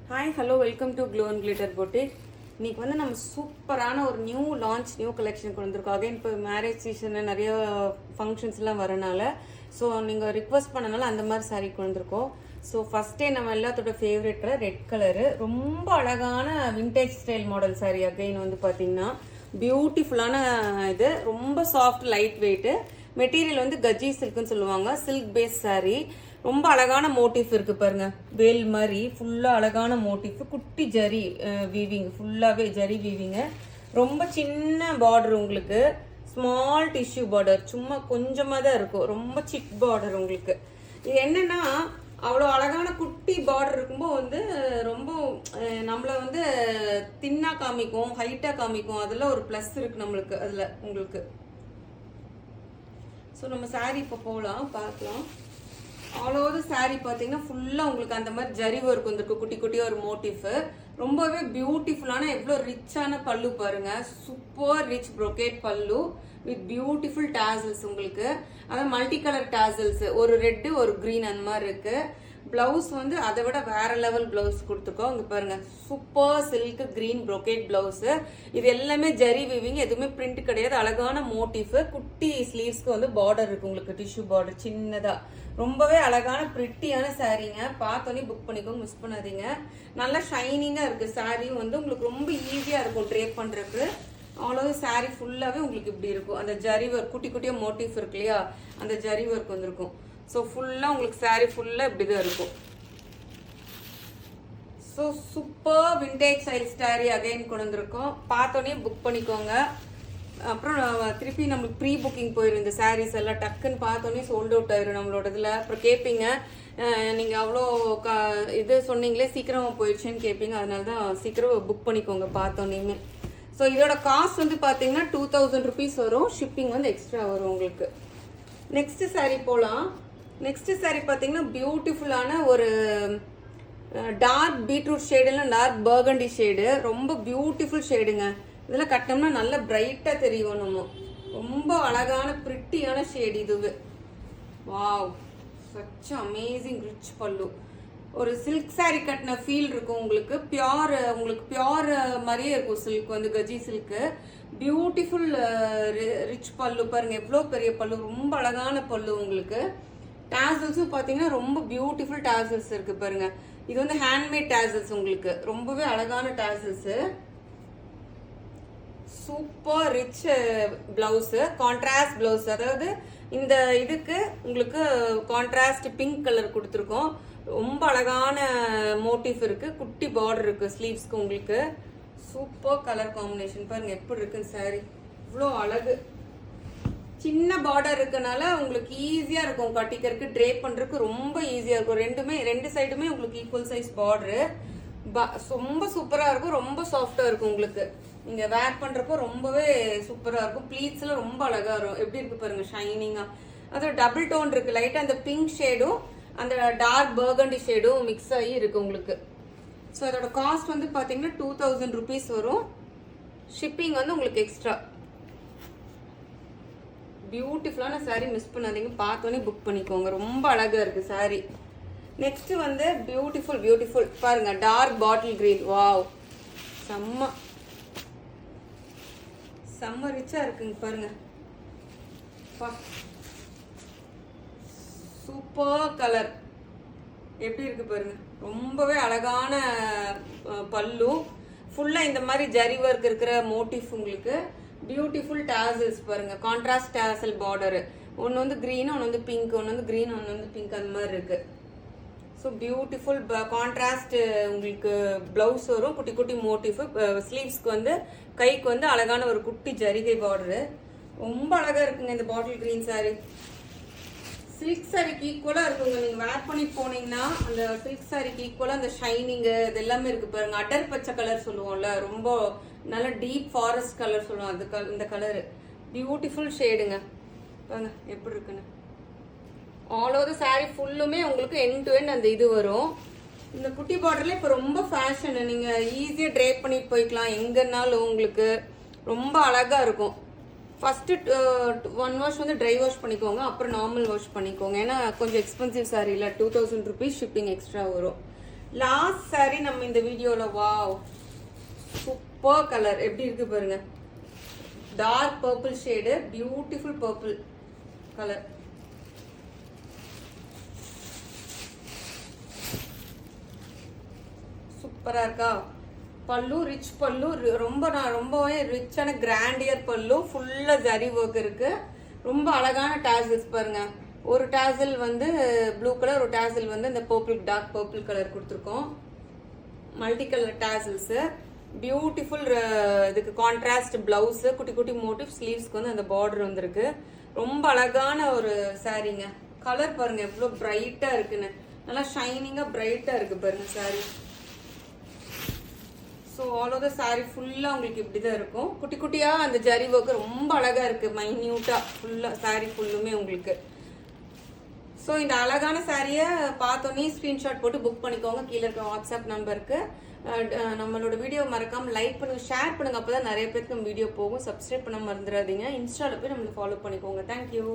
Hi hello welcome to glow and glitter boutique. இன்னைக்கு வந்து நம்ம சூப்பரான ஒரு நியூ கலெக்ஷன் கொண்டு வந்திருக்கோம். அகைன் இப்போ மேரேஜ் சீசனு நிறைய ஃபங்க்ஷன்ஸ்லாம் வரனால ஸோ நீங்கள் ரிக்வஸ்ட் பண்ணனால அந்த மாதிரி சாரீ கொண்டு வந்திருக்கோம். ஸோ ஃபஸ்ட்டே நம்ம எல்லாத்தோட ஃபேவரட் கலர் ரெட் கலரு, ரொம்ப அழகான vintage style model sari. Again வந்து பார்த்தீங்கன்னா பியூட்டிஃபுல்லான இது, ரொம்ப சாஃப்ட் லைட் வெயிட்டு மெட்டீரியல் வந்து கஜ்ஜி சில்க்னு சொல்லுவாங்க. சில்க் பேஸ் சாரீ, ரொம்ப அழகான மோட்டிஃப் இருக்கு பாருங்க, வேல் மாதிரி ஃபுல்லா அழகான மோட்டிஃப், குட்டி ஜரி வீவிங், ஃபுல்லாவே ஜரி வீவிங்க, ரொம்ப சின்ன பார்டர், உங்களுக்கு ஸ்மால் டிஷ்யூ பார்டர், சும்மா கொஞ்சமா தான் இருக்கும், ரொம்ப சிக் பார்டர் உங்களுக்கு. இது என்னன்னா அவ்வளோ அழகான குட்டி பார்டர் இருக்கும்போது வந்து ரொம்ப நம்மள வந்து தின்னா காமிக்கும், ஹைட்டா காமிக்கும், அதெல்லாம் ஒரு பிளஸ் இருக்கு நம்மளுக்கு அதுல உங்களுக்கு. ஸோ நம்ம சாரீ இப்போ போகலாம், பார்க்கலாம். ஆல் ஓவர் சாரீ பார்த்தீங்கன்னா ஃபுல்லாக உங்களுக்கு அந்த மாதிரி ஜரி ஒர்க் வந்துருக்கு, குட்டி குட்டியாக ஒரு மோட்டிஃப், ரொம்பவே பியூட்டிஃபுல்லான, எவ்வளோ ரிச்சான பல்லு பாருங்க, சூப்பர் ரிச் ப்ரொகேட் பல்லு வித் பியூட்டிஃபுல் டாசல்ஸ் உங்களுக்கு. அதாவது மல்டி கலர் டாசல்ஸ், ஒரு ரெட்டு ஒரு கிரீன் அந்த மாதிரி இருக்கு. பிளவுஸ் வந்து அதை விட வேற லெவல் பிளவுஸ் கொடுத்துருக்கோம். இங்க பாருங்க, super silk green brocade blouse. இது எல்லாமே ஜரி வீவிங், எதுவுமே பிரிண்ட் கிடையாது, அழகான மோட்டிஃப். குட்டி ஸ்லீவ்ஸ்க்கு வந்து பார்டர் இருக்கு உங்களுக்கு, டிஷ்யூ பார்டர் சின்னதா, ரொம்பவே அழகான பிரிட்டியான சாரீங்க. பார்த்தோன்னே புக் பண்ணிக்கோங்க, மிஸ் பண்ணாதீங்க. நல்லா ஷைனிங்கா இருக்கு சாரீ, வந்து உங்களுக்கு ரொம்ப ஈஸியா இருக்கும் ட்ரேப் பண்றதுக்கு. அவ்வளோ சாரீ ஃபுல்லாவே உங்களுக்கு இப்படி இருக்கும், அந்த ஜரி ஒர்க், குட்டி குட்டியா மோட்டிஃப் இருக்கு இல்லையா, அந்த ஜரி ஒர்க் வந்திருக்கும். ஸோ ஃபுல்லாக உங்களுக்கு சாரீ ஃபுல்லாக இப்படி தான் இருக்கும். So super vintage style sari again கொண்டு வந்திருக்கோம், பார்த்தோன்னே புக் பண்ணிக்கோங்க. அப்புறம் திருப்பி நம்மளுக்கு ப்ரீ புக்கிங் போயிடும் இந்த சாரீஸ் எல்லாம், டக்குன்னு பார்த்தோன்னே சோல்ட் அவுட் ஆயிரும் நம்மளோட இதில். அப்புறம் கேட்பீங்க, நீங்கள் அவ்வளோ இது சொன்னீங்களே சீக்கிரமாக போயிடுச்சுன்னு கேட்பீங்க, அதனால தான் சீக்கிரம் புக் பண்ணிக்கோங்க பார்த்தோன்னே. ஸோ இதோட காஸ்ட் வந்து பார்த்தீங்கன்னா 2000 rupees வரும், ஷிப்பிங் வந்து எக்ஸ்ட்ரா வரும் உங்களுக்கு. நெக்ஸ்ட் சாரீ போகலாம். நெக்ஸ்ட் சாரீ பார்த்தீங்கன்னா பியூட்டிஃபுல்லான ஒரு டார்க் பீட்ரூட் ஷேடு, இல்லை டார்க் பர்கண்டி ஷேடு, ரொம்ப பியூட்டிஃபுல் ஷேடுங்க. இதெல்லாம் கட்டினோம்னா நல்லா பிரைட்டா தெரியும் நம்ம, ரொம்ப அழகான பிரிட்டியான ஷேடு இதுவே. வாவ், சச் அமேசிங் ரிச் பல்லு, ஒரு சில்க் சாரீ கட்டின ஃபீல் இருக்கும் உங்களுக்கு. உங்களுக்கு பியோர் மாதிரியே இருக்கும் சில்க், வந்து கஜி சில்க்கு. பியூட்டிஃபுல் ரிச் பல்லு பாருங்க, எவ்வளோ பெரிய பல்லு, ரொம்ப அழகான பல்லு உங்களுக்கு. டாசல்ஸும் பார்த்தீங்கன்னா ரொம்ப பியூட்டிஃபுல் டாசல்ஸ் இருக்கு பாருங்க. இது வந்து ஹேண்ட்மேட் டாசல்ஸ் உங்களுக்கு, ரொம்பவே அழகான tassels. Super rich blouse, contrast blouse, அதாவது இந்த இதுக்கு உங்களுக்கு கான்ட்ராஸ்ட் பிங்க் கலர் கொடுத்துருக்கோம். ரொம்ப அழகான மோட்டிஃப் இருக்கு, குட்டி பார்டர் இருக்கு ஸ்லீவ்ஸ்க்கு உங்களுக்கு. சூப்பர் கலர் காம்பினேஷன் பாருங்க எப்படி இருக்கு சாரி, இவ்வளோ அழகு. சின்ன பார்டர் இருக்கனால உங்களுக்கு ஈஸியா இருக்கும் கட்டிக்கிறதுக்கு, ட்ரேப் பண்றதுக்கு ரொம்ப ஈஸியா இருக்கும். ரெண்டு சைடுமே உங்களுக்கு ஈக்குவல் சைஸ் பார்டரு, ரொம்ப சூப்பரா இருக்கும், ரொம்ப சாஃப்டா இருக்கும் உங்களுக்கு. நீங்க வேர் பண்றப்போ ரொம்பவே சூப்பரா இருக்கும். ப்ளீட்ஸ் எல்லாம் ரொம்ப அழகா இருக்கும், எப்படி இருக்கு பாருங்க ஷைனிங்கா. அதோட டபுள் டோன் இருக்கு, லைட்டா அந்த பிங்க் ஷேடும் அந்த டார்க் பர்கண்டி ஷேடும் மிக்ஸ் ஆகி இருக்கு உங்களுக்கு. ஸோ அதோட காஸ்ட் வந்து பாத்தீங்கன்னா 2000 rupees வரும், ஷிப்பிங் வந்து உங்களுக்கு எக்ஸ்ட்ரா. பியூட்டிஃபுல்லான சாரீ, மிஸ் பண்ணாதீங்க, பார்த்தோன்னே புக் பண்ணிக்கோங்க, ரொம்ப அழகா இருக்கு சாரீ. நெக்ஸ்ட் வந்து பியூட்டிஃபுல் பாருங்க, டார்க் பாட்டில் கிரீன். வாவ், செம்ம ரிச்சா இருக்குங்க பாருங்க, சூப்பர் கலர் எப்படி இருக்கு பாருங்க, ரொம்பவே அழகான பல்லு, ஃபுல்லா இந்த மாதிரி ஜரி ஒர்க் இருக்கிற மோட்டிஃப் உங்களுக்கு. பியூட்டிஃபுல் டாசல்ஸ் பாருங்க, கான்ட்ராஸ்ட் டாசல் பார்டர், ஒன்று வந்து கிரீன், ஒன்று வந்து பிங்க், ஒன்று வந்து கிரீன், ஒன்று வந்து பிங்க், அந்த மாதிரி இருக்கு. ஸோ பியூட்டிஃபுல் கான்ட்ராஸ்ட் உங்களுக்கு பிளவுஸ் வரும், குட்டி குட்டி மோட்டிஃப். ஸ்லீவ்ஸ்க்கு வந்து கைக்கு வந்து அழகான ஒரு குட்டி ஜரிகை பார்டரு, ரொம்ப அழகா இருக்குங்க இந்த பாட்டில் கிரீன் சாரி. சில்க் சாரிக்கு ஈக்குவலா இருக்குங்க, நீங்க வேர் பண்ணி போனீங்கன்னா அந்த சில்க் சாரிக்கு ஈக்குவலா அந்த ஷைனிங் இது எல்லாமே இருக்கு பாருங்க. அடர் பச்சை கலர் சொல்லுவோம்ல, ரொம்ப நல்ல டீப் ஃபாரஸ்ட் கலர் சொல்லுவோம், அது இந்த கலர் பியூட்டிஃபுல் ஷேடுங்க பாருங்க எப்படி இருக்குன்னு. ஆல் ஓவர் சாரீ ஃபுல்லுமே உங்களுக்கு எண்ட் டு எண்ட் அந்த இது வரும். இந்த குட்டி பார்டர்ல இப்போ ரொம்ப ஃபேஷன், நீங்க ஈஸியா ட்ரேப் பண்ணிட்டு போய்க்கலாம் எங்கன்னாலும், உங்களுக்கு ரொம்ப அழகா இருக்கும். ஃபர்ஸ்ட் 1 வாஷ் வந்து ட்ரை வாஷ் பண்ணிக்கோங்க, அப்புறம் நார்மல் வாஷ் பண்ணிக்கோங்க, ஏன்னா கொஞ்சம் எக்ஸ்பென்சிவ் சாரீ இல்லை, 2000 rupees ஷிப்பிங் எக்ஸ்ட்ரா வரும். லாஸ்ட் saree நம்ம இந்த வீடியோல. Wow, super colour. எப்படி இருக்கு பாருங்க. Dark purple shade, beautiful purple colour. சூப்பரா இருக்கா? பல்லு ரிச் பல்லு, ரொம்பவே ரிச்சான கிராண்டியர் பல்லு, ஃபுல்லா ஜரி ஒர்க் இருக்கு. ரொம்ப அழகான டாசல்ஸ் பாருங்க. ஒரு டாசல் வந்து ப்ளூ கலர், ஒரு டாசல் வந்து இந்த பர்பிள், டார்க் பர்பிள் கலர் கொடுத்துருக்கோம். Multi colour tassels, beautiful. இதுக்கு கான்ட்ராஸ்ட் பிளவுஸ், குட்டி குட்டி மோட்டிவ், ஸ்லீவ்ஸ்க்கு வந்து அந்த பார்டர் வந்திருக்கு. ரொம்ப அழகான ஒரு சாரீங்க. கலர் பாருங்க எவ்வளவு பிரைட்டா இருக்குன்னு, நல்லா ஷைனிங்கா பிரைட்டா இருக்கு பாருங்க sorry. So all over the sorry ஃபுல்லா உங்களுக்கு இப்படிதான் இருக்கும். குட்டி குட்டியா அந்த ஜரி ஒர்க் ரொம்ப அழகா இருக்கு, மைன்யூட்டா ஃபுல்லா சாரி ஃபுல்லுமே உங்களுக்கு. ஸோ இந்த அழகான சாரியை பார்த்தோன்னே ஸ்கிரீன்ஷாட் போட்டு புக் பண்ணிக்கோங்க. கீழே இருக்க வாட்ஸ்அப் நம்பருக்கு. நம்மளோட வீடியோ மறக்காம லைக் பண்ணுங்க, ஷேர் பண்ணுங்க. அப்பதான் நிறைய பேருக்கு நம்ம வீடியோ போகும். சப்ஸ்கிரைப் பண்ண மறந்துடாதீங்க. இன்ஸ்டால போய் நம்மளுக்கு ஃபாலோ பண்ணிக்கோங்க. தேங்க்யூ.